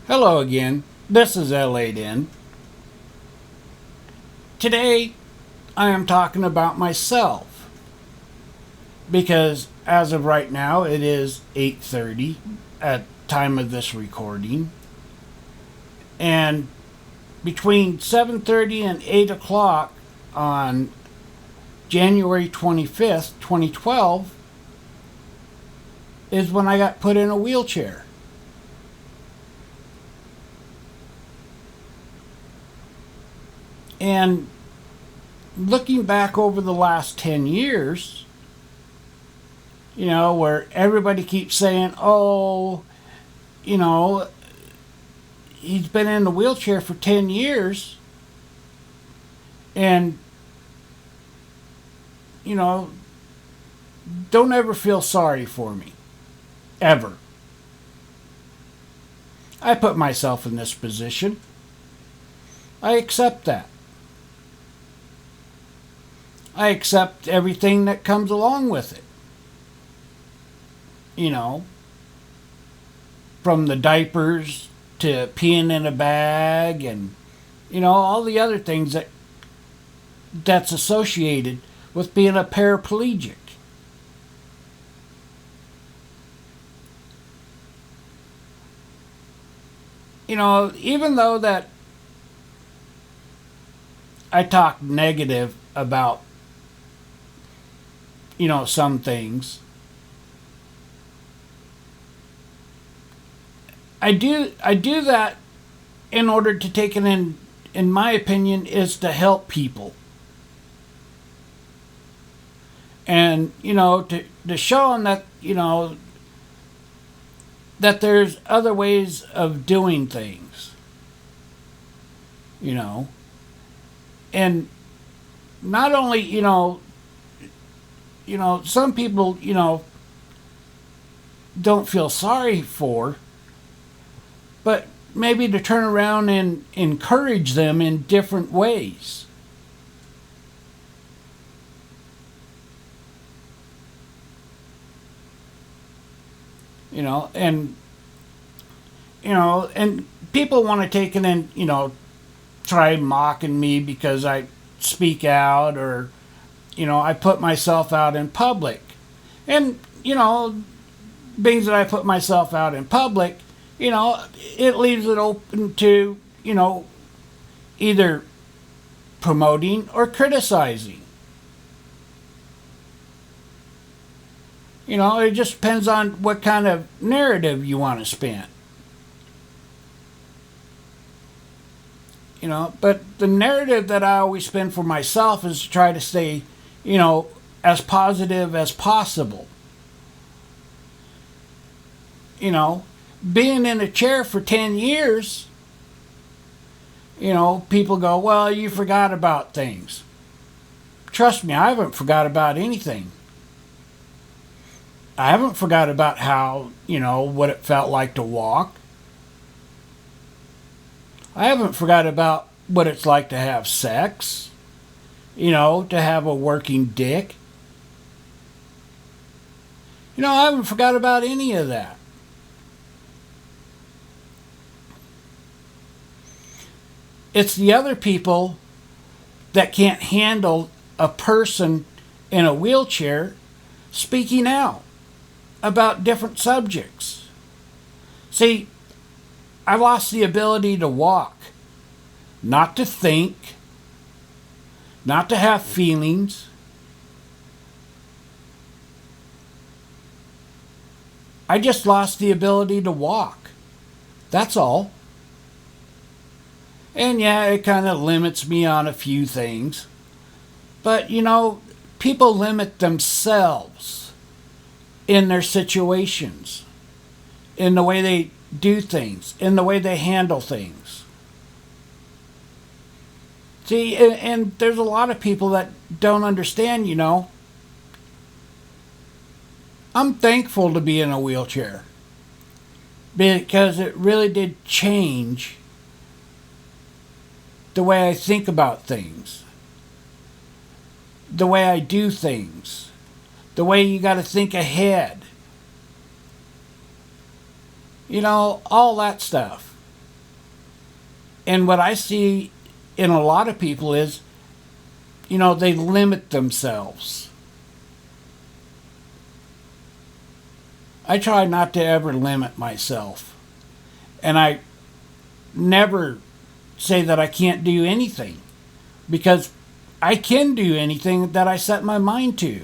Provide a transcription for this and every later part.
Hello again, this is L8N. Today I am talking about myself because as of right now it is 8:30 at time of this recording, and between 7:30 and 8 o'clock on January 25th, 2012 is when I got put in a wheelchair. And looking back over the last 10 years, where everybody keeps saying, oh, you know, he's been in the wheelchair for 10 years. And, you know, don't ever feel sorry for me. Ever. I put myself in this position. I accept that. I accept everything that comes along with it. From the diapers to peeing in a bag and, all the other things that's associated with being a paraplegic. Even though that I talk negative about, some things, I do that in order to take it in my opinion, is to help people. And, to show them that, that there's other ways of doing things. And not only, some people, don't feel sorry for, but maybe to turn around and encourage them in different ways. And and people want to take it and try mocking me because I speak out, or I put myself out in public. And being that I put myself out in public, it leaves it open to either promoting or criticizing. It just depends on what kind of narrative you want to spin. But the narrative that I always spin for myself is to try to stay, as positive as possible. Being in a chair for 10 years, people go, well, you forgot about things. Trust me, I haven't forgot about anything. I haven't forgot about how, what it felt like to walk. I haven't forgot about what it's like to have sex, to have a working dick. I haven't forgot about any of that. It's the other people that can't handle a person in a wheelchair speaking out about different subjects. See, I lost the ability to walk, not to think, not to have feelings. I just lost the ability to walk. That's all. And yeah, it kind of limits me on a few things. But, people limit themselves in their situations, in the way they do things, in the way they handle things. See, and there's a lot of people that don't understand, I'm thankful to be in a wheelchair because it really did change the way I think about things, the way I do things, the way you got to think ahead. All that stuff. And what I see in a lot of people is, they limit themselves. I try not to ever limit myself. And I never say that I can't do anything, because I can do anything that I set my mind to.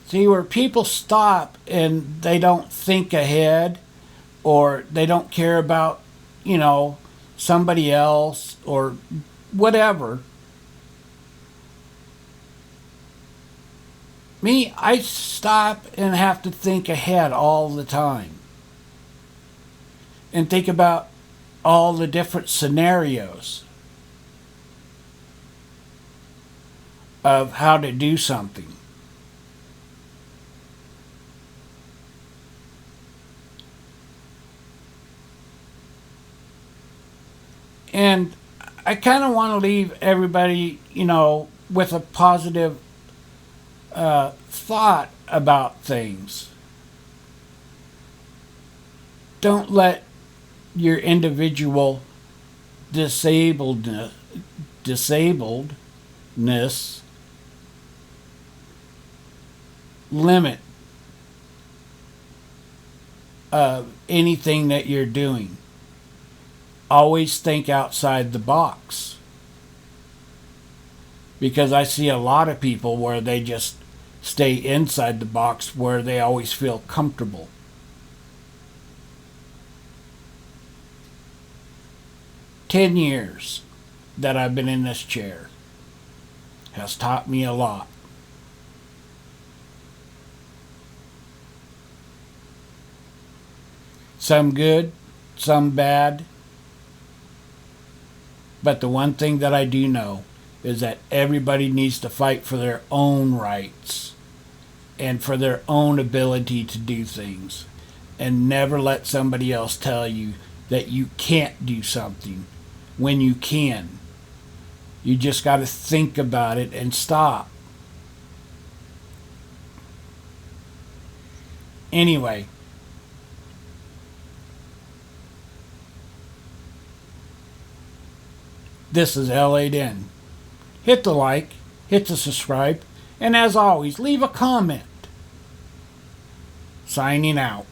See, where people stop and they don't think ahead, or they don't care about, somebody else or whatever. Me, I stop and have to think ahead all the time. And think about all the different scenarios of how to do something. And I kind of want to leave everybody, with a positive thought about things. Don't let your individual disabledness limit anything that you're doing. Always think outside the box. Because I see a lot of people where they just stay inside the box, where they always feel comfortable. "10 years that I've been in this chair has taught me a lot. Some good, some bad. But the one thing that I do know is that everybody needs to fight for their own rights and for their own ability to do things. And never let somebody else tell you that you can't do something when you can. You just got to think about it and stop." Anyway, this is L8N. Hit the like, hit the subscribe, and as always, leave a comment. Signing out.